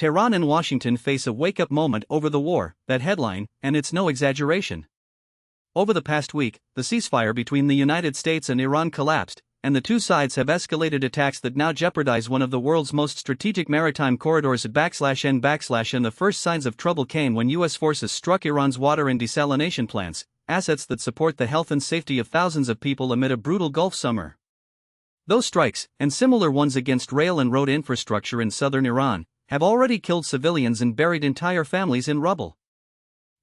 Tehran and Washington face a wake-up moment over the war, that headline, and it's no exaggeration. Over the past week, the ceasefire between the United States and Iran collapsed, and the two sides have escalated attacks that now jeopardize one of the world's most strategic maritime corridors. And the first signs of trouble came when U.S. forces struck Iran's water and desalination plants, assets that support the health and safety of thousands of people amid a brutal Gulf summer. Those strikes, and similar ones against rail and road infrastructure in southern Iran, have already killed civilians and buried entire families in rubble.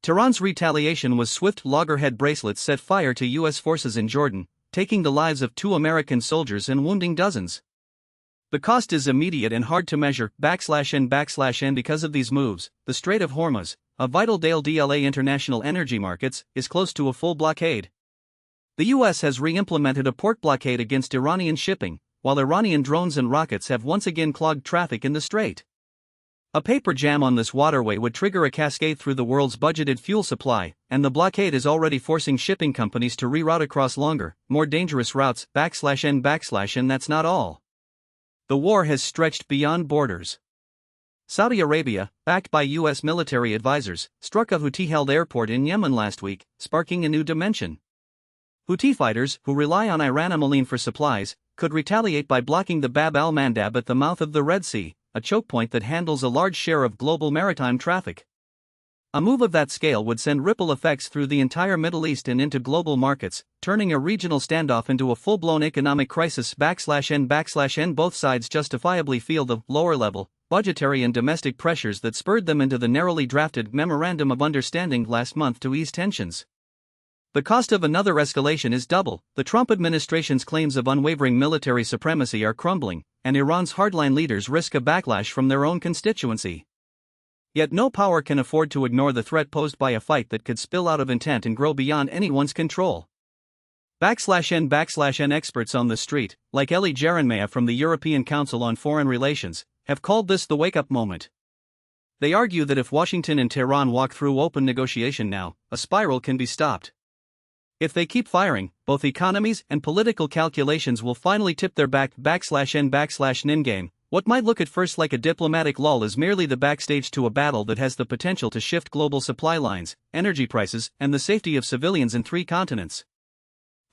Tehran's retaliation was swift. Loggerhead bracelets set fire to U.S. forces in Jordan, taking the lives of 2 American soldiers and wounding dozens. The cost is immediate and hard to measure. And because of these moves, the Strait of Hormuz, a vital daily international energy markets, is close to a full blockade. The U.S. has re-implemented a port blockade against Iranian shipping, while Iranian drones and rockets have once again clogged traffic in the strait. A paper jam on this waterway would trigger a cascade through the world's budgeted fuel supply, and the blockade is already forcing shipping companies to reroute across longer, more dangerous routes. And that's not all. The war has stretched beyond borders. Saudi Arabia, backed by U.S. military advisors, struck a Houthi-held airport in Yemen last week, sparking a new dimension. Houthi fighters, who rely on Iran for supplies, could retaliate by blocking the Bab al-Mandab at the mouth of the Red Sea, a choke point that handles a large share of global maritime traffic. A move of that scale would send ripple effects through the entire Middle East and into global markets, turning a regional standoff into a full-blown economic crisis. And both sides justifiably feel the lower-level, budgetary and domestic pressures that spurred them into the narrowly drafted Memorandum of Understanding last month to ease tensions. The cost of another escalation is double. The Trump administration's claims of unwavering military supremacy are crumbling, and Iran's hardline leaders risk a backlash from their own constituency. Yet no power can afford to ignore the threat posed by a fight that could spill out of intent and grow beyond anyone's control. And experts on the street, like Eli Jeremiah from the European Council on Foreign Relations, have called this the wake-up moment. They argue that if Washington and Tehran walk through open negotiation now, a spiral can be stopped. If they keep firing, both economies and political calculations will finally tip their back. In-game, what might look at first like a diplomatic lull is merely the backstage to a battle that has the potential to shift global supply lines, energy prices, and the safety of civilians in 3 continents.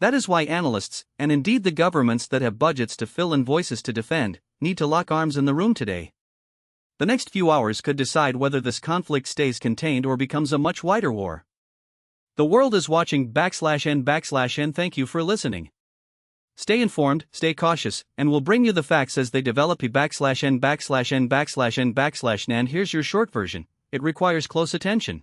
That is why analysts, and indeed the governments that have budgets to fill and voices to defend, need to lock arms in the room today. The next few hours could decide whether this conflict stays contained or becomes a much wider war. The world is watching. And thank you for listening. Stay informed, stay cautious, and we'll bring you the facts as they develop. And here's your short version. It requires close attention.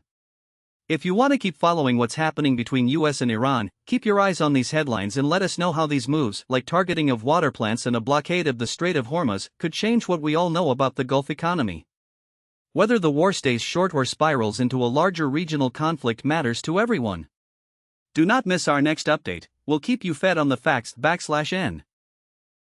If you want to keep following what's happening between US and Iran, keep your eyes on these headlines and let us know how these moves, like targeting of water plants and a blockade of the Strait of Hormuz, could change what we all know about the Gulf economy. Whether the war stays short or spirals into a larger regional conflict matters to everyone. Do not miss our next update. We'll keep you fed on the facts. N